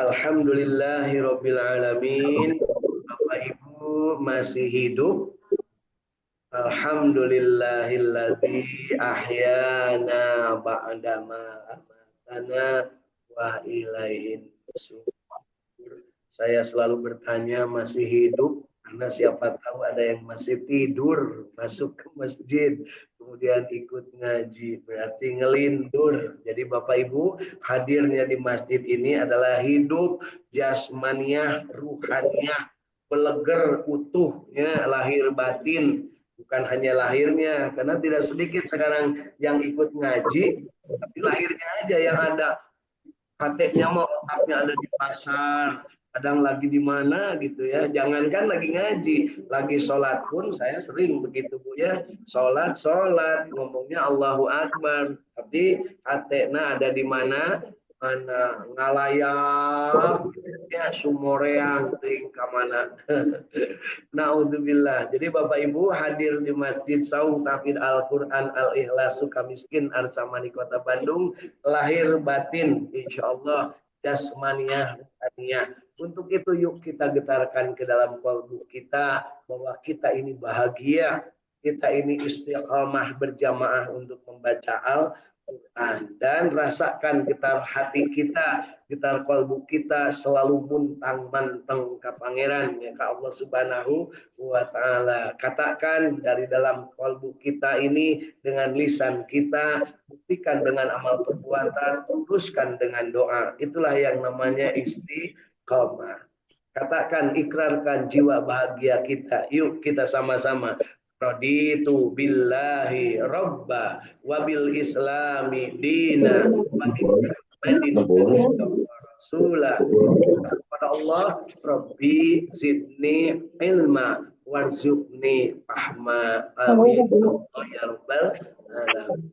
Alhamdulillahirabbil alamin. Bapak Ibu masih hidup. Alhamdulillahilladzi ahyana ba'dama amatana wa ilaihin nusyur. Saya selalu bertanya masih hidup karena siapa tahu ada yang masih tidur masuk ke masjid kemudian ikut ngaji berarti ngelindur. Jadi Bapak Ibu hadirnya di masjid ini adalah hidup jasmaniah, ruhaniah, beleger utuhnya lahir batin. Bukan hanya lahirnya, karena tidak sedikit sekarang yang ikut ngaji, tapi lahirnya aja yang ada. Hatinya mau otaknya ada di pasar, kadang lagi di mana gitu ya. Jangankan lagi ngaji, lagi sholat pun saya sering begitu Bu ya. Sholat, ngomongnya Allahu Akbar. Tapi hatinya ada di mana? Mana ngalayap, ya sumoreang, ting kamana. Naudzubillah. Jadi Bapak Ibu hadir di Masjid Saung Tahfidz Al-Quran Al-Ikhlas Sukamiskin Arsamani Kota Bandung, lahir batin insya Allah jasmaniah ruhaniyah. Untuk itu yuk kita getarkan ke dalam kalbu kita bahwa kita ini bahagia, kita ini istiqamah berjamaah untuk membaca Al-Quran, dan rasakan getar hati kita, getar kalbu kita selalu muntang manteng ke pangeran ya, ke Allah Subhanahu wa ta'ala. Katakan dari dalam kalbu kita ini dengan lisan kita, buktikan dengan amal perbuatan, teruskan dengan doa. Itulah yang namanya istiqamah. Katakan, ikrarkan jiwa bahagia kita. Yuk kita sama-sama. Raditu billahi robba wabil islami dina wa bi rasulah. Kepada Allah, Rabbi zidni ilma warzuqni fahma. Amin ya rabbal alamin.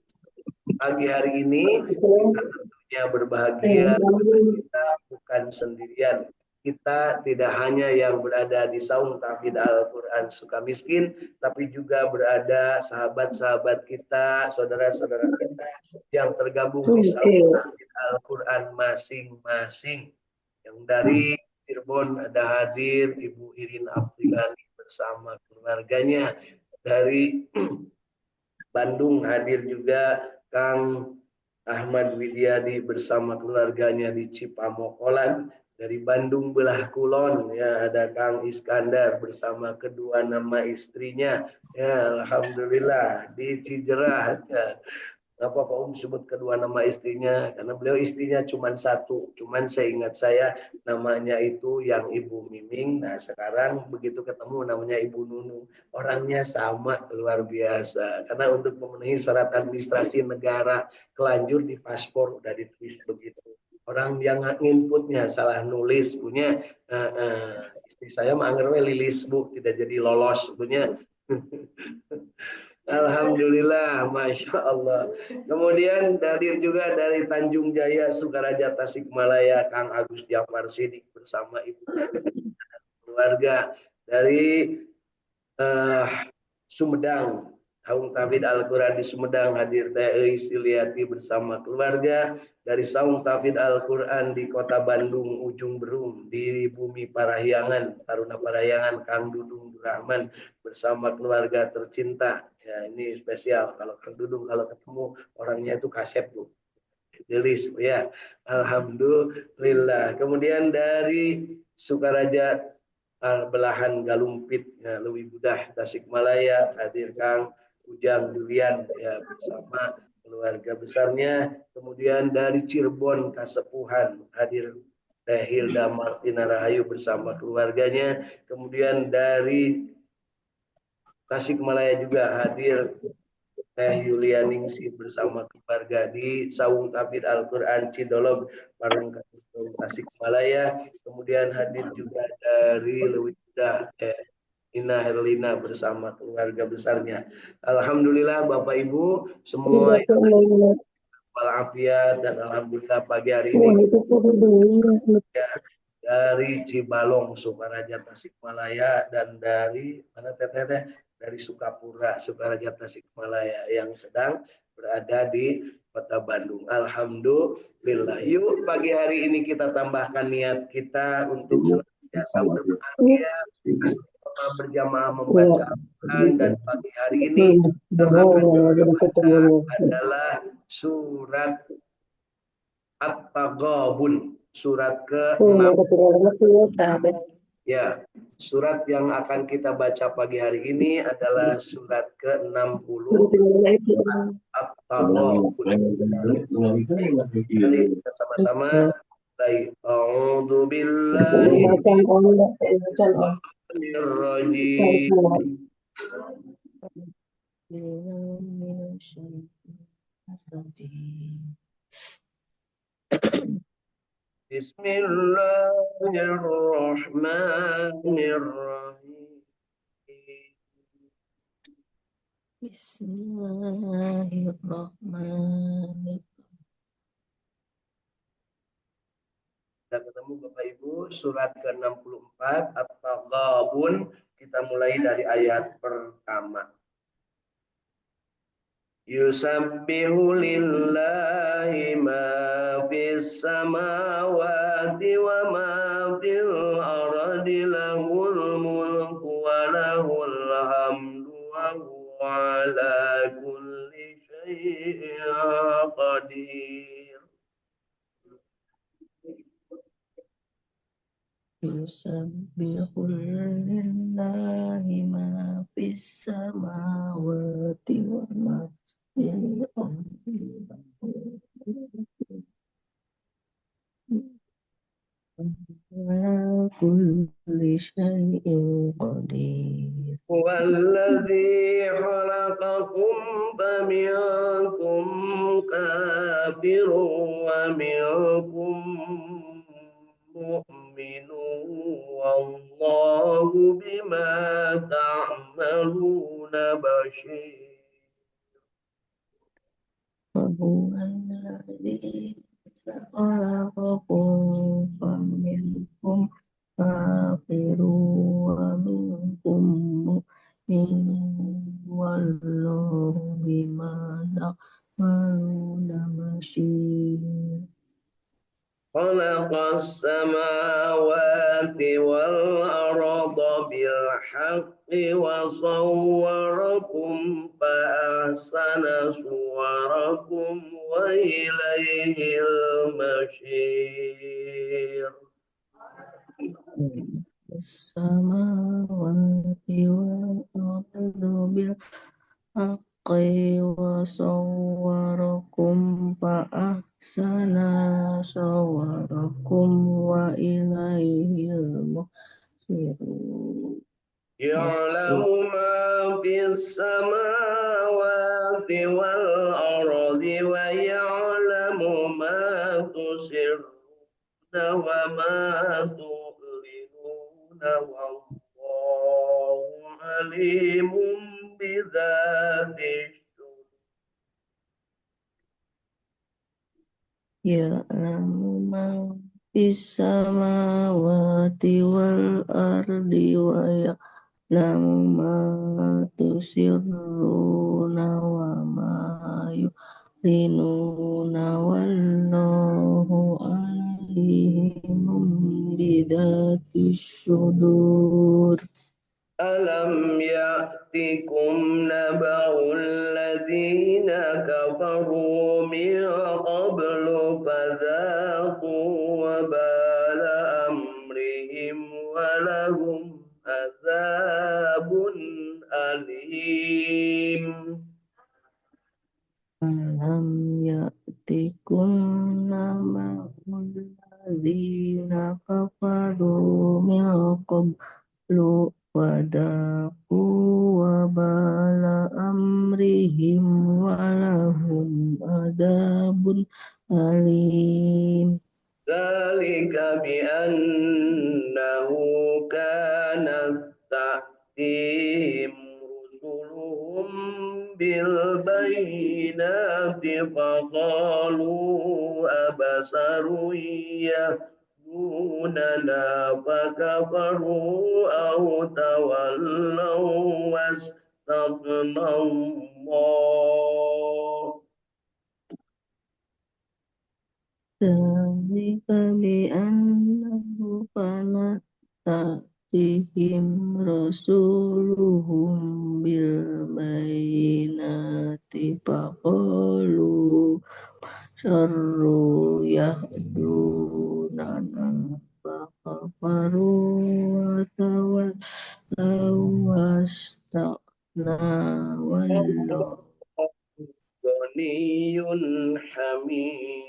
Pagi hari ini kita tentunya berbahagia, kita bukan sendirian. Kita tidak hanya yang berada di Saung Tahfidz Al-Quran Sukamiskin, tapi juga berada sahabat-sahabat kita, saudara-saudara kita yang tergabung di Saung Tahfidz Al-Quran masing-masing. Yang dari Cirebon ada hadir Ibu Irin Abdilani bersama keluarganya. Dari Bandung hadir juga Kang Ahmad Widyadi bersama keluarganya di Cipamokolan. Dari Bandung belah kulon ya ada Kang Iskandar bersama kedua nama istrinya. Ya alhamdulillah di Cijerah. Ya. Apa Pak sebut kedua nama istrinya karena beliau istrinya cuma satu, cuman seingat saya namanya itu yang Ibu Miming. Nah sekarang begitu ketemu namanya Ibu Nunu, orangnya sama luar biasa karena untuk memenuhi syarat administrasi negara kelanjur di paspor udah ditulis begitu. Orang yang inputnya salah nulis punya istri saya menganggapnya lilis Bu, tidak jadi lolos punya. Alhamdulillah, Masya Allah. Kemudian hadir juga dari Tanjung Jaya, Sukaraja, Tasikmalaya, Kang Agus Jafar Sidik bersama ibu keluarga. Dari Sumedang, Saung Tahfidz Al-Quran di Sumedang hadir Teh Istiliati bersama keluarga. Dari Saung Tahfidz Al-Quran di Kota Bandung, Ujung Berung, di Bumi Parahyangan, Taruna Parahyangan, Kang Dudung Rahman bersama keluarga tercinta. Ya ini spesial kalau Kang Dudung kalau ketemu orangnya itu kasep Bu. Gelis ya. Alhamdulillah. Kemudian dari Sukaraja belahan Galumpit ya, Lewi Budah Tasikmalaya hadir Kang Ujang Durian ya bersama keluarga besarnya. Kemudian dari Cirebon Kasepuhan hadir Teh Hilda Martina Rahayu bersama keluarganya. Kemudian dari Tasikmalaya juga hadir Teh Yulianingsih bersama keluarga di Saung Tahfidz Al-Quran Cidolog Parung Tasikmalaya. Kemudian hadir juga dari Lewida Ina Herlina bersama keluarga besarnya. Alhamdulillah Bapak Ibu semua walafiat dan alhamdulillah pagi hari ini dari Cibalong Sukaraja Tasikmalaya dan dari mana teteh dari Sukapura, Sukaraja, Tasikmalaya yang sedang berada di Kota Bandung. Alhamdulillah. Yuk pagi hari ini kita tambahkan niat kita untuk senantiasa berbahagia, berjamaah membaca Al-Quran, dan pagi hari ini yang akan kita baca adalah surat At-Taghabun, surat ke-6. Ya, surat yang akan kita baca pagi hari ini adalah surat ke-60 At-Taghabun. Mari kita sama-sama. A'udzu billahi minsyaitonir rajim. Bismillahirrahmanirrahim. Bismillahirrahmanirrahim. Sudah ketemu Bapak Ibu, surat ke-64 At-Taghabun. Kita mulai dari ayat pertama. Yusabbihu lillahi ma fis samawati wa ma fil ardi lahul mulku wa lahul hamdu wa huwa ala kulli syai'in qadir. Yusabbihu lillahi ma fis samawati wa ma fil ardi ala kulli syai'in qadir. Walladzi khalaqakum faminkum kafirun wa minkum mu'minun wallahu bima ta'maluna basir. وهو الذي خلقكم فمنكم كافر ومنكم مؤمن والله بما تعملون بصير. خلق السماوات والأرض بالحق وصوركم فأحسن صوركم وإليه المصير. السماوات والأرض بالحق وصوركم فأحسن صوركم وإليه المصير. يعلم ما في السماوات والأرض ويعلم ما تسرون وما تعلنون والله عليم بذات الصدور. يعلم ما في السماوات والأرض ويعلم ما تسرون وما يعلنون والله عليم بذات الصدور. ألم يأتكم نبأ الذين كفروا من قبل فذاقوا وبال أمرهم ولهم عذاب أليم. ألم يأتكم نبأ الذين كفروا من قبل فذاقوا وبال أمرهم ولهم عذاب أليم. ذلك بأنه كانت تأتيهم رسلهم بالبينات فقالوا أبشر يهدوننا فكفروا أو تولوا استغنى الله. ذلك بأنه كانت تأتيهم رسولهم بالبينات فقالوا شر يهدوننا فكفروا وتولوا واستغنى والله غني حميد.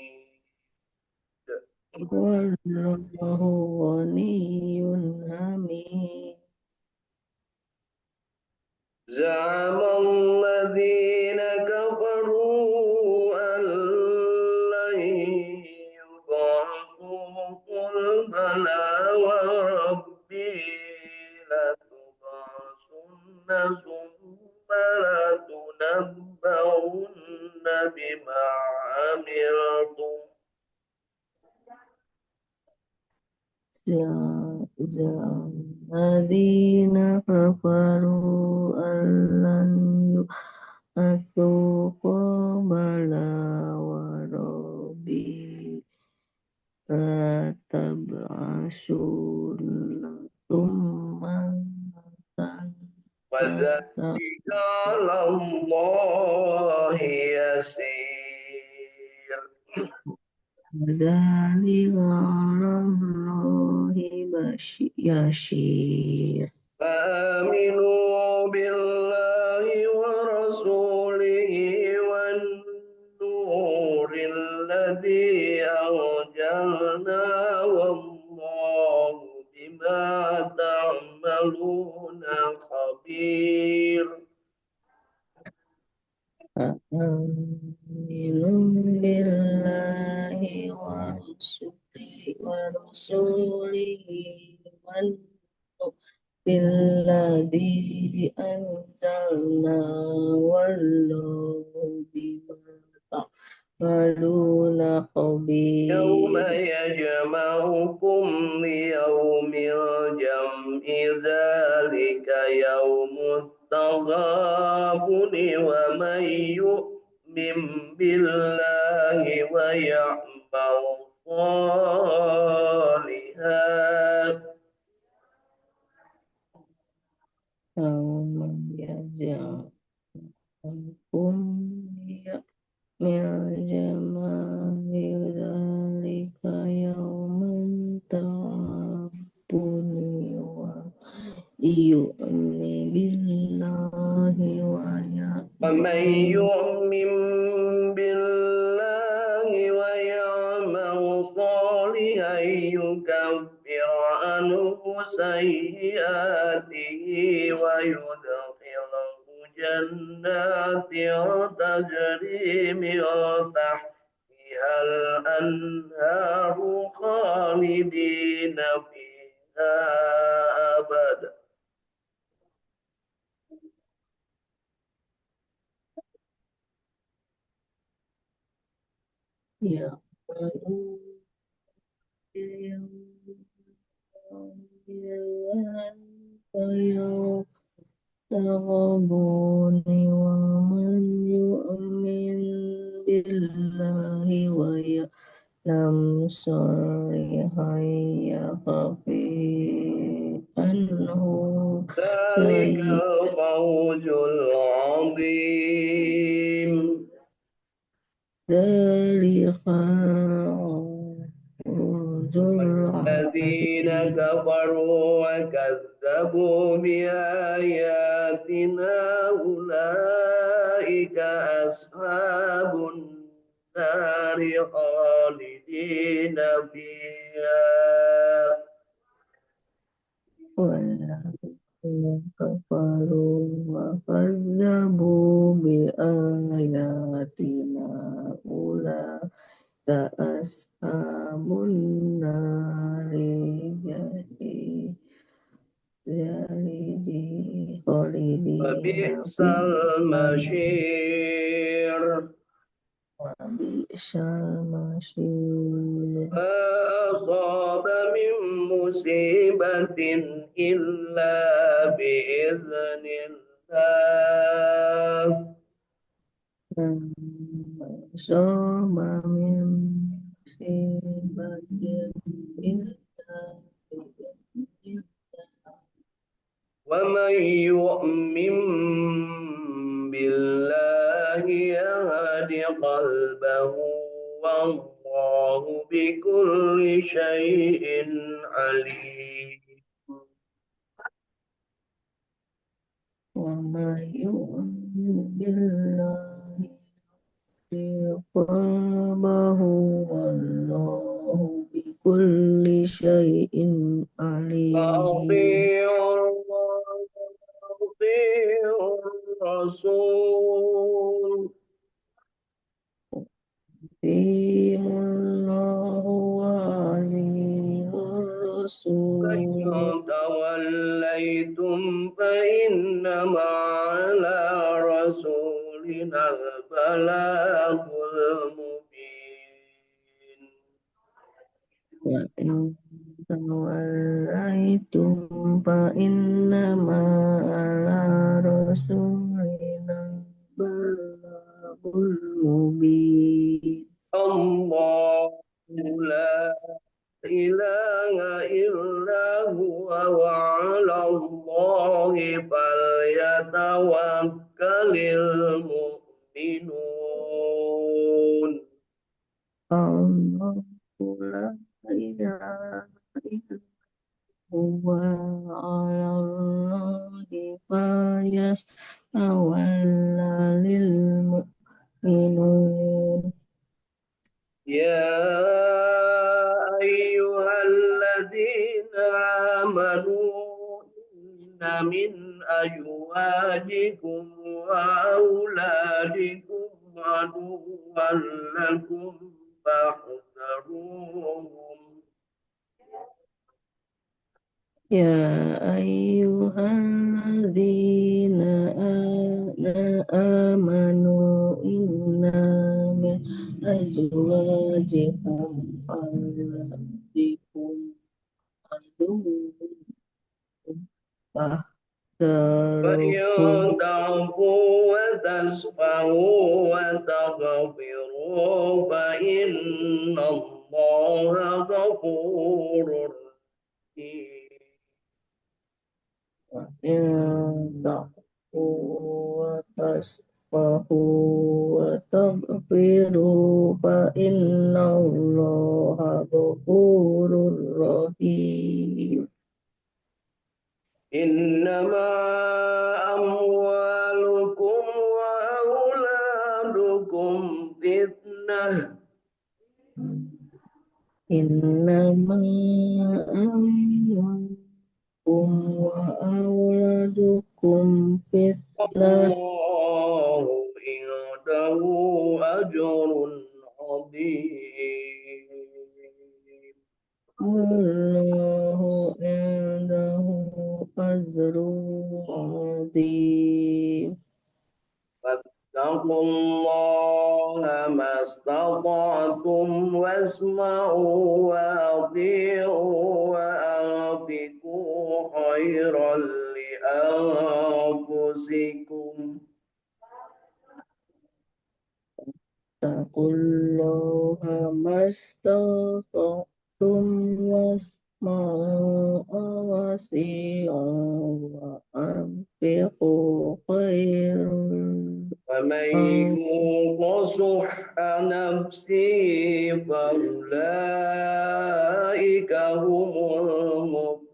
والله غني حميد. زعم الذين كفروا أن لن يبعثوا قل بلى وربي لتبعثن ثم لتنبؤن بما عملتم. الذين كفروا أن لن يؤتوا قبلا وربي لتبعثن ثم وذلك على الله يسير. وذلك على الله يسير. فآمنوا بالله ورسوله والنور الذي أنزلنا والله بما تعملون خبير. آمنوا بالله ورسوله والنور الذي أنزلنا والله بما تعملون يوم خبير. يجمعكم ليوم الجمع ذلك يوم التغابن ومن يؤمن بالله ويعمل صالحا يوم يجمعكم من جمال ذلك يوم تغابن ويؤمن بالله ومن ويعمل يؤمن بالله ويعمل صالحا يكفر عنه سيئاته ويدخله جنات تجري من تحتها الأنهار خالدين فيها أبدا. يعمل يوم تغبون ومن يؤمن بالله ويعلم صالحا يخفي عنه ذلك الفوز العظيم. ذلك الفوز الذين العظيم. كفروا وكذبوا بآياتنا أولئك أصحاب النار خالدين فيها. والذين كفروا وكذبوا بآياتنا أولئك أصحاب النار خالدين وبئس فيها المشير. وبئس المصير. ما أصاب من مصيبة إلا بإذن الله Sama min musibatin illa ومن يؤمن بالله يهد قلبه والله بكل شيء عليم wa ma yu'min billahi qalbahu wallahu bi kulli syai'in alim. فأطيعوا الله وأطيعوا الرسول Allahu wa alihi فإن rasul. توليتم فإنما على رسولنا البلاغ المبين Wa in tawallaitum fa innama ala rasulina balagul mubin. الله لا إله إلا هو وعلى الله فليتوكل المؤمنون Allahu la ilaha illa huwa ala Allahi falyatawakkalul mu'minun. يا أيها الذين آمنوا إن من أزواجكم وأولادكم عدوا لكم فاحذروهم Ya ayyuhalladzina amanu inna min azwajikum auladikum aduwwun فإن fahdaruhum تعفوا وتصفحوا وتغفروا فإن الله غفور رحيم in ta'fu wa tasfahu wa taghfiru fa innallaha ghafurur rahim. إنما أموالكم وأولادكم فتنة Innama amwalukum wa auladukum fitnah والله عنده أجر عظيم wallahu indahu ajrun azim. فاتقوا الله ما استطعتم واسمعوا وأطيعوا وأنفقوا خيرا لأنفسكم Taqullaha mastata'tum wasma'u awasi'u wa anfiqu khairan ومن يوق شح نفسه فأولئك هم المفلحون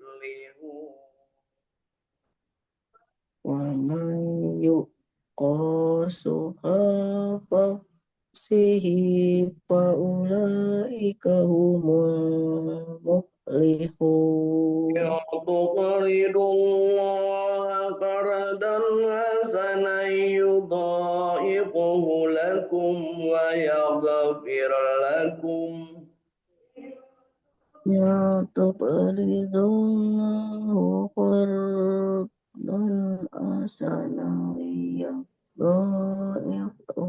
wa man yuqasuha fasihi fa ulaika humul muflihun. تقرضوا الله قرضا حسنا يضاعفه لكم ويغفر لكم Ya taqridullahu qardan asana yadha'ifu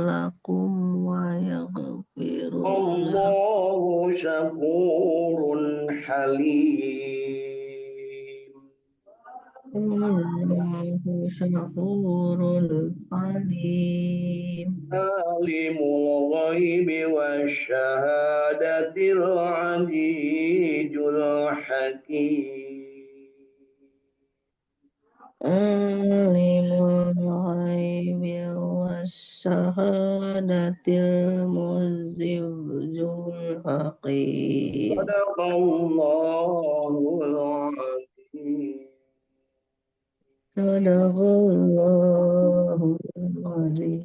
lakum wa yaghfiru الله شكور حليم lakum شكور حليم عالم الغيب والشهادة العزيز الحكيم عالم الغيب والشهادة المعز الحكيم صدق الله العظيم صدق الله العظيم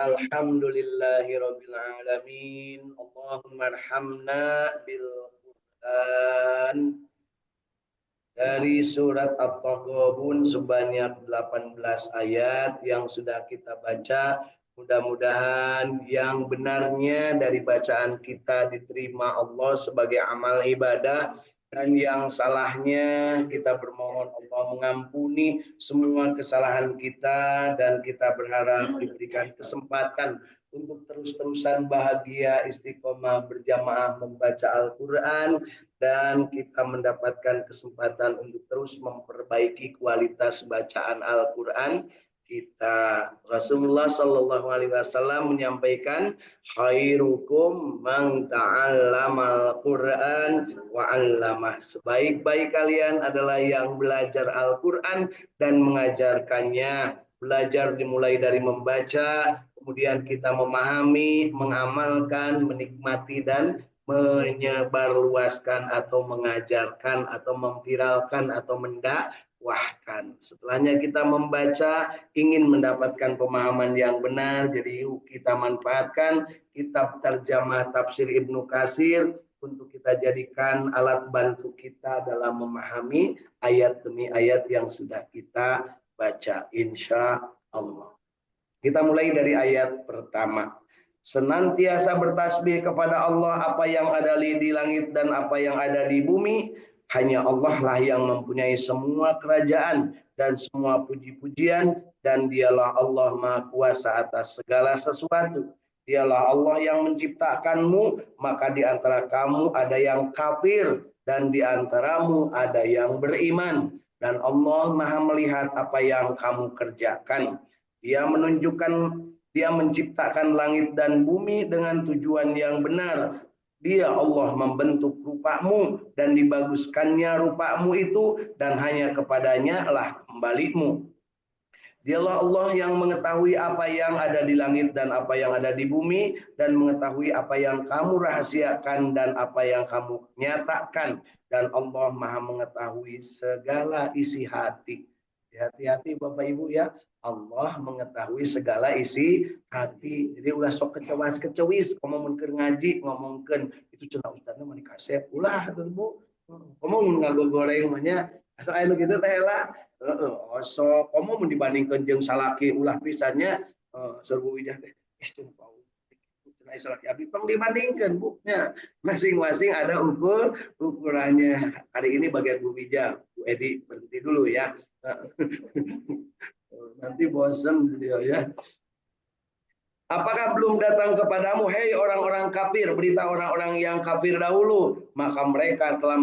Alhamdulillahi Rabbil Alamin. Allahumma arhamna bil Quran. Dari surat At-Taghabun sebanyak 18 ayat yang sudah kita baca. Mudah-mudahan yang benarnya dari bacaan kita diterima Allah sebagai amal ibadah, dan yang salahnya kita bermohon Allah mengampuni semua kesalahan kita, dan kita berharap diberikan kesempatan untuk terus-terusan bahagia istiqomah berjamaah membaca Al-Quran, dan kita mendapatkan kesempatan untuk terus memperbaiki kualitas bacaan Al-Quran kita. Rasulullah Shallallahu Alaihi Wasallam menyampaikan, khairukum man ta'allamal Quran wa 'allamah. Sebaik-baik kalian adalah yang belajar Al-Quran dan mengajarkannya. Belajar dimulai dari membaca, kemudian kita memahami, mengamalkan, menikmati, dan menyebarluaskan atau mengajarkan atau memviralkan atau mendakwahkan. Setelahnya kita membaca, ingin mendapatkan pemahaman yang benar, jadi yuk kita manfaatkan kitab terjemah tafsir Ibnu Katsir untuk kita jadikan alat bantu kita dalam memahami ayat demi ayat yang sudah kita baca, insya Allah. Kita mulai dari ayat pertama. Senantiasa bertasbih kepada Allah apa yang ada di langit dan apa yang ada di bumi. Hanya Allah lah yang mempunyai semua kerajaan dan semua puji-pujian, dan dialah Allah Maha Kuasa atas segala sesuatu. Dialah Allah yang menciptakanmu, maka di antara kamu ada yang kafir dan di antaramu ada yang beriman. Dan Allah Maha melihat apa yang kamu kerjakan. Dia menciptakan langit dan bumi dengan tujuan yang benar. Dia Allah membentuk rupamu dan dibaguskannya rupamu itu, dan hanya kepadanya lah kembalimu. Dialah Allah yang mengetahui apa yang ada di langit dan apa yang ada di bumi, dan mengetahui apa yang kamu rahasiakan dan apa yang kamu nyatakan. Dan Allah Maha mengetahui segala isi hati. Hati-hati Bapak Ibu ya. Allah mengetahui segala isi hati. Jadi ulah sok kecewas-kecewis ngomongkeun ngaji, ngomongkeun itu cenah ustazna mah dikasep ulah atuh Bu. Ngomong ngagogoreng mah nya. Asa anu kitu teh lah. Sok komo mun dibandingkeun jeung salaki ulah pisannya Surbu Widah teh. Cenah pau. Cenah salaki abi tong dibandingkeun Bu nya. Masing-masing ada ukurannya. Hari ini bagian Bu Wija, Bu Edi berhenti dulu ya. Nanti bosan beliau ya. Apakah belum datang kepadamu, hei orang-orang kafir, berita orang-orang yang kafir dahulu, maka mereka telah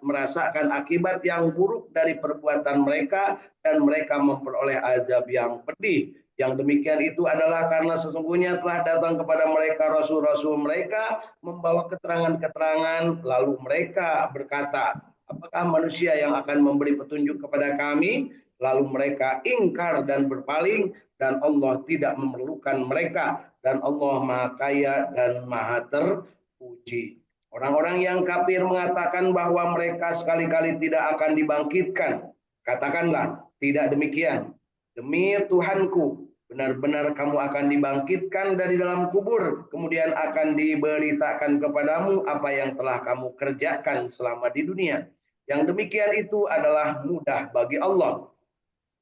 merasakan akibat yang buruk dari perbuatan mereka, dan mereka memperoleh azab yang pedih. Yang demikian itu adalah karena sesungguhnya telah datang kepada mereka rasul-rasul mereka membawa keterangan-keterangan, lalu mereka berkata, apakah manusia yang akan memberi petunjuk kepada kami? Lalu mereka ingkar dan berpaling, dan Allah tidak memerlukan mereka, dan Allah Maha Kaya dan Maha Terpuji. Orang-orang yang kafir mengatakan bahwa mereka sekali-kali tidak akan dibangkitkan. Katakanlah, tidak demikian. Demi Tuhanku, benar-benar kamu akan dibangkitkan dari dalam kubur, kemudian akan diberitakan kepadamu apa yang telah kamu kerjakan selama di dunia. Yang demikian itu adalah mudah bagi Allah.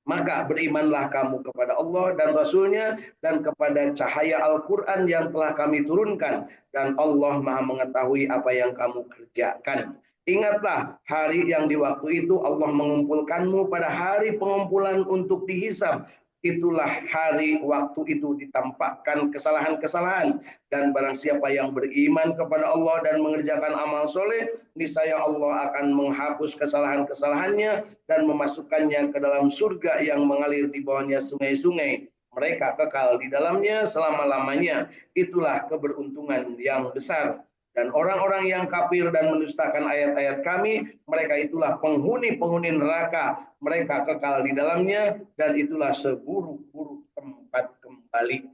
Maka berimanlah kamu kepada Allah dan Rasul-Nya dan kepada cahaya Al-Quran yang telah kami turunkan, dan Allah Maha mengetahui apa yang kamu kerjakan. Ingatlah hari yang di waktu itu Allah mengumpulkanmu pada hari pengumpulan untuk dihisab. itulah hari waktu itu ditampakkan kesalahan-kesalahan. Dan barang siapa yang beriman kepada Allah dan mengerjakan amal soleh, niscaya Allah akan menghapus kesalahan-kesalahannya dan memasukkannya ke dalam surga yang mengalir di bawahnya sungai-sungai. Mereka kekal di dalamnya selama-lamanya. Itulah keberuntungan yang besar. Dan orang-orang yang kafir dan mendustakan ayat-ayat kami, mereka itulah penghuni-penghuni neraka. Mereka kekal di dalamnya, dan itulah seburuk-buruk tempat kembali.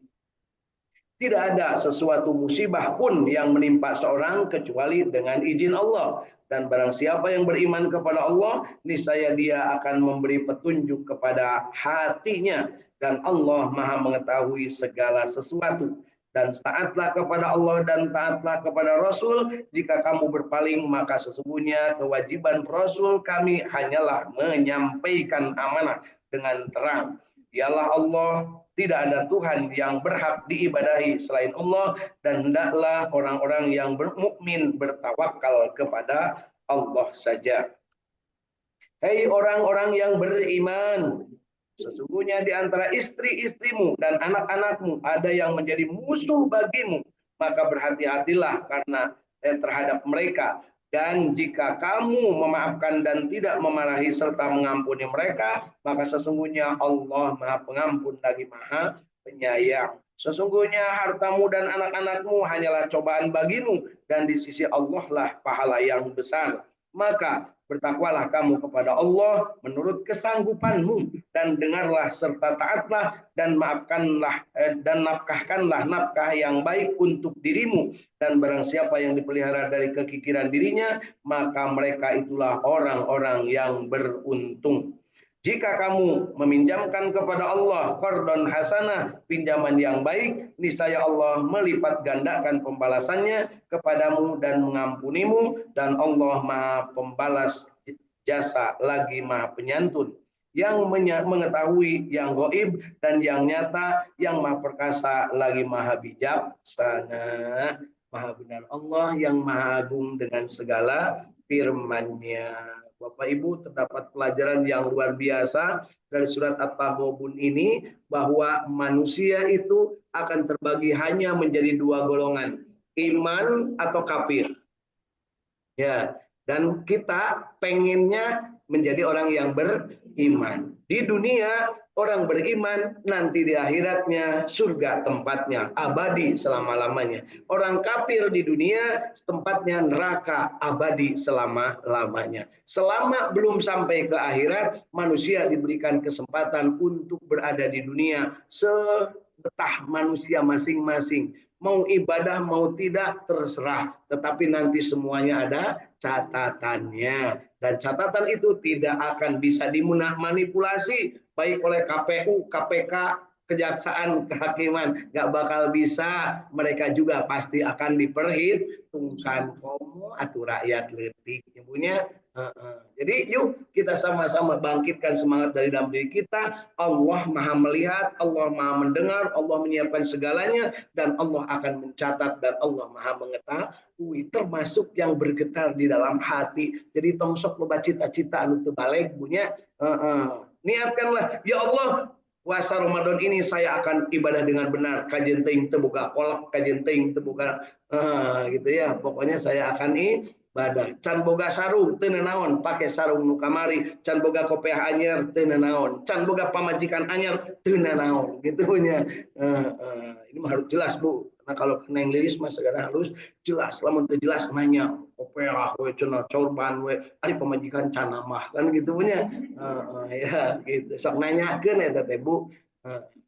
Tidak ada sesuatu musibah pun yang menimpa seorang kecuali dengan izin Allah. Dan barang siapa yang beriman kepada Allah, niscaya dia akan memberi petunjuk kepada hatinya. Dan Allah Maha mengetahui segala sesuatu. Dan taatlah kepada Allah dan taatlah kepada Rasul. Jika kamu berpaling, maka sesungguhnya kewajiban Rasul kami hanyalah menyampaikan amanah dengan terang. Dialah Allah, tidak ada Tuhan yang berhak diibadahi selain Allah, dan hendaklah orang-orang yang bermukmin bertawakal kepada Allah saja. Hei orang-orang yang beriman, sesungguhnya di antara istri-istrimu dan anak-anakmu ada yang menjadi musuh bagimu, maka berhati-hatilah karena terhadap mereka. Dan jika kamu memaafkan dan tidak memarahi serta mengampuni mereka, maka sesungguhnya Allah Maha Pengampun lagi Maha Penyayang. Sesungguhnya hartamu dan anak-anakmu hanyalah cobaan bagimu, dan di sisi Allah lah pahala yang besar. Maka bertakwalah kamu kepada Allah menurut kesanggupanmu, dan dengarlah serta taatlah, dan maafkanlah dan nafkahkanlah nafkah yang baik untuk dirimu. Dan barang siapa yang dipelihara dari kekikiran dirinya, maka mereka itulah orang-orang yang beruntung. Jika kamu meminjamkan kepada Allah qardon hasanah, pinjaman yang baik, niscaya Allah melipat gandakan pembalasannya kepadamu dan mengampunimu, dan Allah Maha Pembalas jasa lagi Maha Penyantun, yang mengetahui yang gaib dan yang nyata, yang Maha Perkasa lagi Maha Bijaksana. Maha benar Allah yang Maha Agung dengan segala firman-Nya. Bapak Ibu, terdapat pelajaran yang luar biasa dari surat At-Taghabun ini, bahwa manusia itu akan terbagi hanya menjadi dua golongan, iman atau kafir. Ya, dan kita pengennya menjadi orang yang beriman. Di dunia orang beriman, nanti di akhiratnya surga tempatnya, abadi selama-lamanya. Orang kafir di dunia tempatnya neraka, abadi selama-lamanya. Selama belum sampai ke akhirat, manusia diberikan kesempatan untuk berada di dunia sebetah manusia masing-masing. Mau ibadah, mau tidak, terserah. Tetapi nanti semuanya ada catatannya. Dan catatan itu tidak akan bisa dimanipulasi, baik oleh KPU, KPK, Kejaksaan, Kehakiman. Nggak bakal bisa. Mereka juga pasti akan diperhitungkan. Komo atau rakyat letik. Punya. Jadi yuk kita sama-sama bangkitkan semangat dari dalam diri kita. Allah Maha melihat, Allah Maha mendengar, Allah menyiapkan segalanya, dan Allah akan mencatat, dan Allah Maha mengetahui, termasuk yang bergetar di dalam hati. Jadi tongsok loba cita-cita anu teu balik punya. Niatkanlah, ya Allah, puasa Ramadan ini saya akan ibadah dengan benar. Kajen teuing teu boga kolak, kajen teuing teu boga gitu ya. Pokoknya saya akan ibadah. Can boga sarung teu naon, pake sarung nu kamari. Can boga kopiah anyar teu naon. Can boga pamajikan anyar teu naon. Gitu nya. Ini mah harus jelas, Bu. Nah kalau Neng Lilis mah segala harus jelas. Lamun teu jelas nanya, kopiah we cenah corban we, ari pamajikan can mah kan gitu nya. Ya gitu. Sok nanyakeun eta teh, Bu.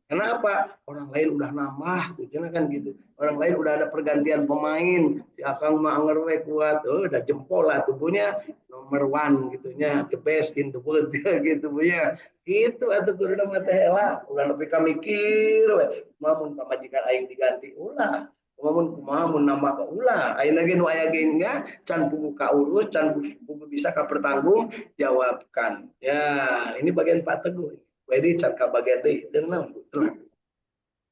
Kenapa? Orang lain udah nambah, gitu kan gitu. Orang lain udah ada pergantian pemain. Si Akang mah we kuat, udah jempol lah tubuhnya nomor one gitunya, the best in the world gitu punya. Gitu atuh kudu mah teh lah. Ulah nepi ka mikir we. Mamun pamajikan aing diganti ulah. Mamun kumaha mun nambah ka ulah. Ayeuna ge nu aya ge nya can pugu ka urus, can pugu bisa ka pertanggung jawabkan. Ya, ini bagian Pak Teguh. Jadi cangka bagian deui tenang.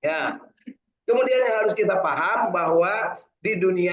Ya. Kemudian yang harus kita paham bahwa di dunia